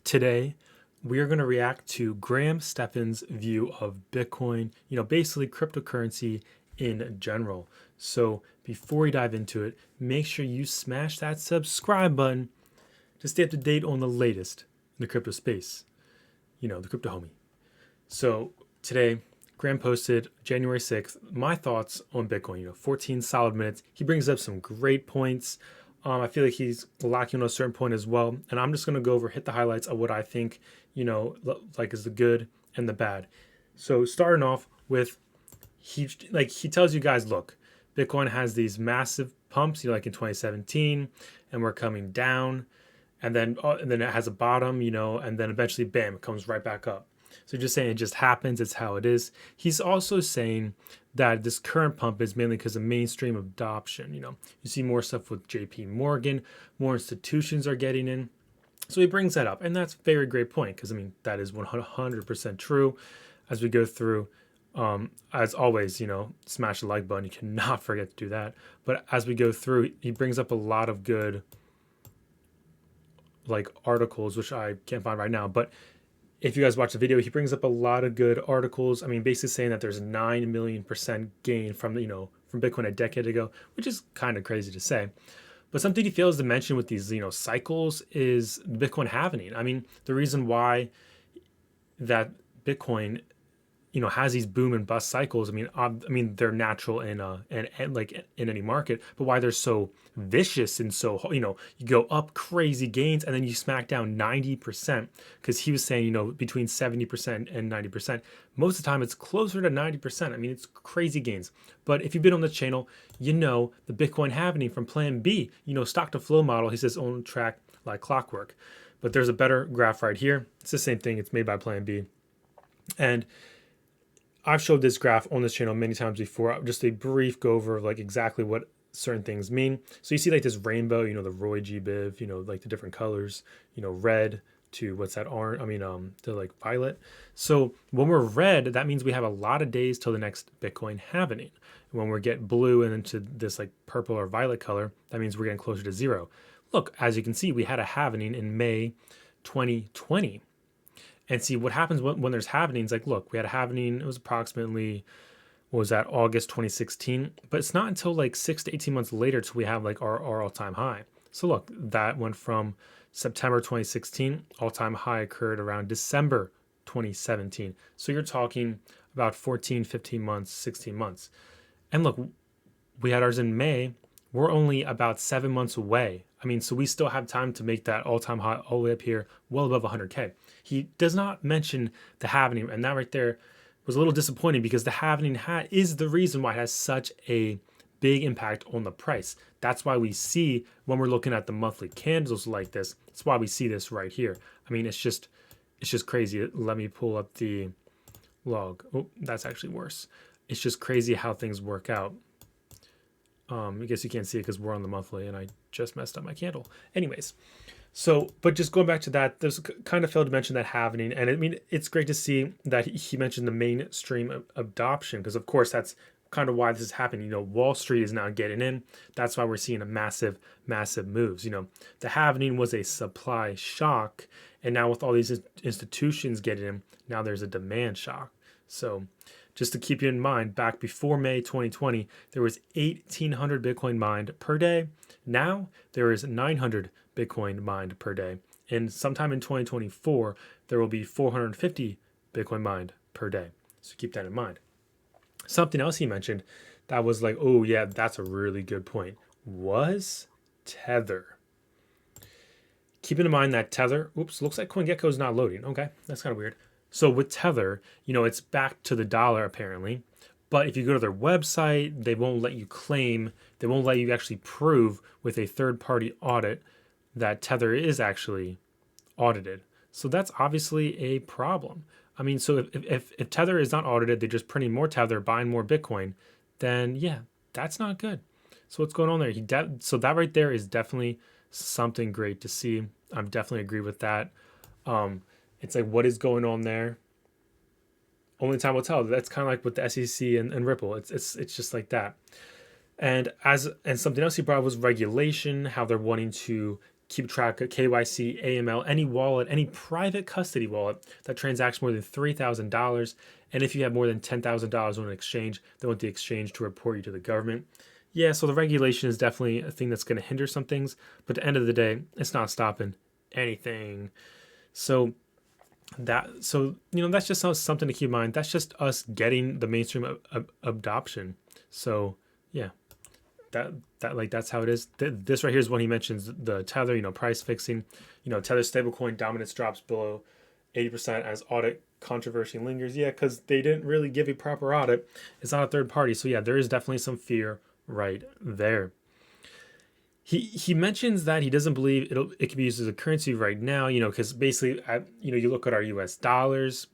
Today, we are going to react to Graham Stephan's view of Bitcoin, basically cryptocurrency in general. So before we dive into it, make sure you smash that subscribe button to stay up to date on the latest in the crypto space, the crypto homie. So today, Graham posted January 6th, my thoughts on Bitcoin, 14 solid minutes. He brings up some great points. I feel like he's lacking on a certain point as well. And I'm just going to go over, hit the highlights of what I think, like is the good and the bad. So starting off with, he tells you guys, look, Bitcoin has these massive pumps, like in 2017, and we're coming down. And then it has a bottom, and then eventually, bam, it comes right back up. So just saying it just happens, it's how it is. He's also saying that this current pump is mainly because of mainstream adoption. You see more stuff with JP Morgan, more institutions are getting in. So he brings that up, and that's a very great point because, that is 100% true. As we go through, as always, smash the like button. You cannot forget to do that. But as we go through, he brings up a lot of good articles, which I can't find right now, but if you guys watch the video, he brings up a lot of good articles. Basically saying that there's 9 million% gain from Bitcoin a decade ago, which is kind of crazy to say. But something he fails to mention with these, cycles is Bitcoin halvening. The reason why that Bitcoin, has these boom and bust cycles. They're natural in in any market, but why they're so vicious and so, you go up crazy gains and then you smack down 90%, because he was saying, between 70% and 90%. Most of the time it's closer to 90%. It's crazy gains. But if you've been on the channel, the Bitcoin halvening from Plan B, stock to flow model, he says on track like clockwork. But there's a better graph right here. It's the same thing. It's made by Plan B. And I've showed this graph on this channel many times before. Just a brief go over of exactly what certain things mean. So you see this rainbow, the Roy G Biv, the different colors, red to what's that orange? To violet. So when we're red, that means we have a lot of days till the next Bitcoin halvening. When we get blue and into this purple or violet color, that means we're getting closer to zero. Look, as you can see, we had a halvening in May 2020. And see what happens when there's halvenings. Look, we had a halvening. It was approximately, August 2016. But it's not until 6 to 18 months later till we have our all-time high. So look, that went from September 2016. All-time high occurred around December 2017. So you're talking about 14, 15 months, 16 months. And look, we had ours in May. We're only about 7 months away. So we still have time to make that all-time high all the way up here, well above 100K. He does not mention the halvening, and that right there was a little disappointing because the halvening is the reason why it has such a big impact on the price. That's why we see when we're looking at the monthly candles like this. That's why we see this right here. It's just crazy. Let me pull up the log. Oh, that's actually worse. It's just crazy how things work out. I guess you can't see it because we're on the monthly and I just messed up my candle. Anyways, but just going back to that, there's kind of failed to mention that halvening. And it's great to see that he mentioned the mainstream adoption, because of course that's kind of why this is happening. Wall Street is now getting in. That's why we're seeing a massive moves. The halvening was a supply shock. And now with all these institutions getting in, now there's a demand shock. So just to keep you in mind, back before May 2020, there was 1,800 Bitcoin mined per day. Now there is 900 Bitcoin mined per day. And sometime in 2024, there will be 450 Bitcoin mined per day. So keep that in mind. Something else he mentioned that was oh yeah, that's a really good point, was Tether. Keeping in mind that Tether, looks like CoinGecko is not loading. Okay, that's kind of weird. So with Tether, it's back to the dollar apparently. But if you go to their website, they won't let you claim, they won't let you actually prove with a third-party audit that Tether is actually audited. So that's obviously a problem. So if Tether is not audited, they're just printing more Tether, buying more Bitcoin, then yeah, that's not good. So what's going on there? So that right there is definitely something great to see. I definitely agree with that. It's what is going on there? Only time will tell. That's kind of like with the SEC and Ripple. It's just like that. And something else he brought up was regulation, how they're wanting to keep track of KYC, AML, any wallet, any private custody wallet that transacts more than $3,000. And if you have more than $10,000 on an exchange, they want the exchange to report you to the government. Yeah, so the regulation is definitely a thing that's going to hinder some things, but at the end of the day, it's not stopping anything. So that's just something to keep in mind. That's just us getting the mainstream adoption. So yeah, that's how it is. This right here is when he mentions the Tether, price fixing. Tether stablecoin dominance drops below 80% as audit controversy lingers. Yeah, because they didn't really give a proper audit. It's not a third party. So yeah, there is definitely some fear right there. He mentions that he doesn't believe it can be used as a currency right now, because basically, you look at our U.S. dollars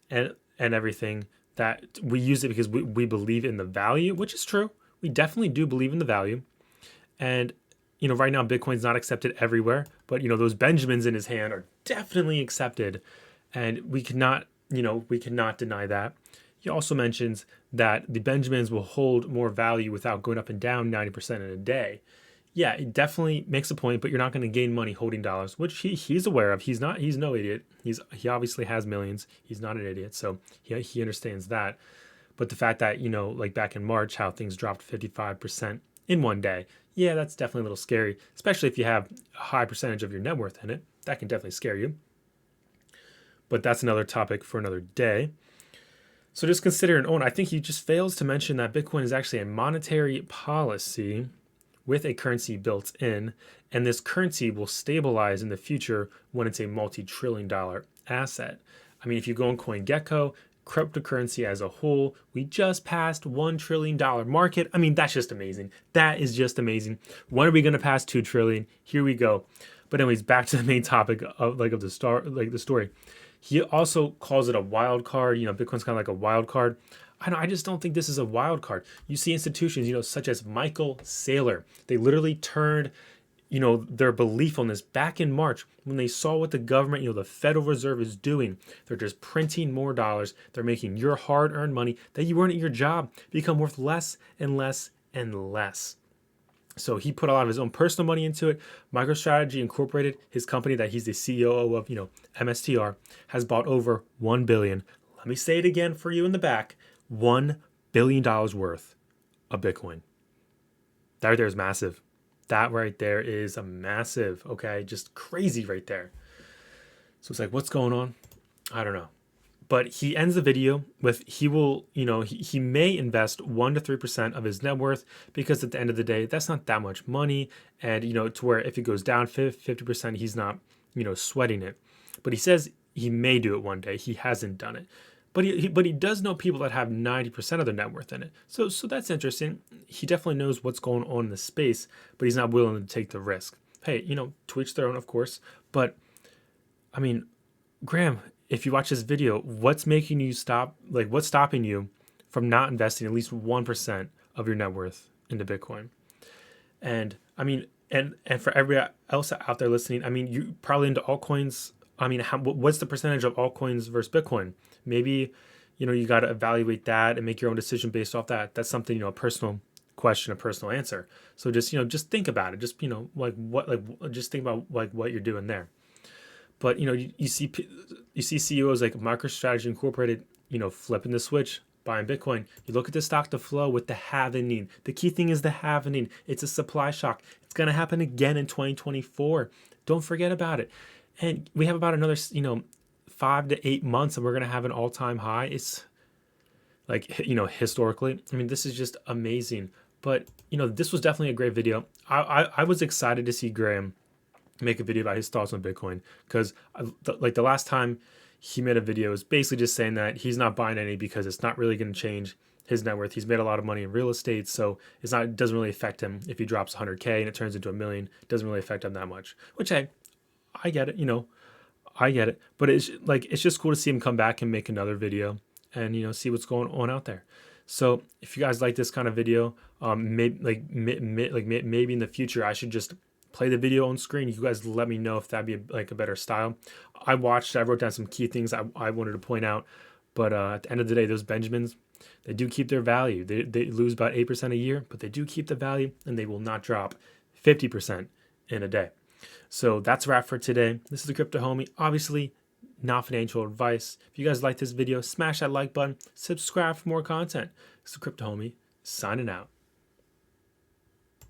and everything, that we use it because we believe in the value, which is true. We definitely do believe in the value. And, right now, Bitcoin's not accepted everywhere, but, those Benjamins in his hand are definitely accepted. And we cannot deny that. He also mentions that the Benjamins will hold more value without going up and down 90% in a day. Yeah, it definitely makes a point, but you're not going to gain money holding dollars, which he's aware of. He's no idiot. He obviously has millions. He's not an idiot, so he understands that. But the fact that, like back in March, how things dropped 55% in one day, yeah, that's definitely a little scary, especially if you have a high percentage of your net worth in it. That can definitely scare you. But that's another topic for another day. So just consider and own. I think he just fails to mention that Bitcoin is actually a monetary policy with a currency built in, and this currency will stabilize in the future when it's a multi-trillion-dollar asset. I mean, if you go on CoinGecko, cryptocurrency as a whole, we just passed $1 trillion market. I mean, that's just amazing. That is just amazing. When are we going to pass 2 trillion? Here we go. But anyways, back to the main topic of the story. He also calls it a wild card. Bitcoin's kind of like a wild card. I just don't think this is a wild card. You see institutions, such as Michael Saylor. They literally turned, their belief on this back in March when they saw what the government, the Federal Reserve is doing. They're just printing more dollars. They're making your hard-earned money that you earned at your job become worth less and less and less. So he put a lot of his own personal money into it. MicroStrategy Incorporated, his company that he's the CEO of, MSTR, has bought over $1 billion. Let me say it again for you in the back. $1 billion worth of Bitcoin. That right there is massive. That right there is a massive, okay? Just crazy right there. So it's like, what's going on? I don't know. But he ends the video with he may invest 1 to 3% of his net worth, because at the end of the day, that's not that much money. And, to where if it goes down 50%, he's not, sweating it. But he says he may do it one day. He hasn't done it. But he does know people that have 90% of their net worth in it. So that's interesting. He definitely knows what's going on in the space, but he's not willing to take the risk. Hey, to each their own, of course. But, I mean, Graham, if you watch this video, what's making you stop? Like, what's stopping you from not investing at least 1% of your net worth into Bitcoin? And, I mean, and for everybody else out there listening, I mean, you probably into altcoins. I mean, what's the percentage of altcoins versus Bitcoin? Maybe, you got to evaluate that and make your own decision based off that. That's something, a personal question, a personal answer. So just think about it. Just, just think about what you're doing there. But, you see CEOs like MicroStrategy Incorporated, flipping the switch, buying Bitcoin. You look at the stock to flow with the halvening. The key thing is the halvening. It's a supply shock. It's going to happen again in 2024. Don't forget about it. And we have about another, 5 to 8 months, and we're going to have an all-time high. It's like, historically, I mean, this is just amazing. But, this was definitely a great video. I was excited to see Graham make a video about his thoughts on Bitcoin, because the last time he made a video is basically just saying that he's not buying any because it's not really going to change his net worth. He's made a lot of money in real estate, so it doesn't really affect him if he drops 100K and it turns into $1 million. It doesn't really affect him that much, which I get it, I get it. But it's just cool to see him come back and make another video and, see what's going on out there. So if you guys like this kind of video, maybe in the future, I should just play the video on screen. You guys let me know if that'd be a better style. I wrote down some key things I wanted to point out. But at the end of the day, those Benjamins, they do keep their value. They lose about 8% a year, but they do keep the value, and they will not drop 50% in a day. So that's a wrap for today. This is the Crypto Homie. Obviously, not financial advice. If you guys like this video, smash that like button, subscribe for more content. This is the Crypto Homie, signing out.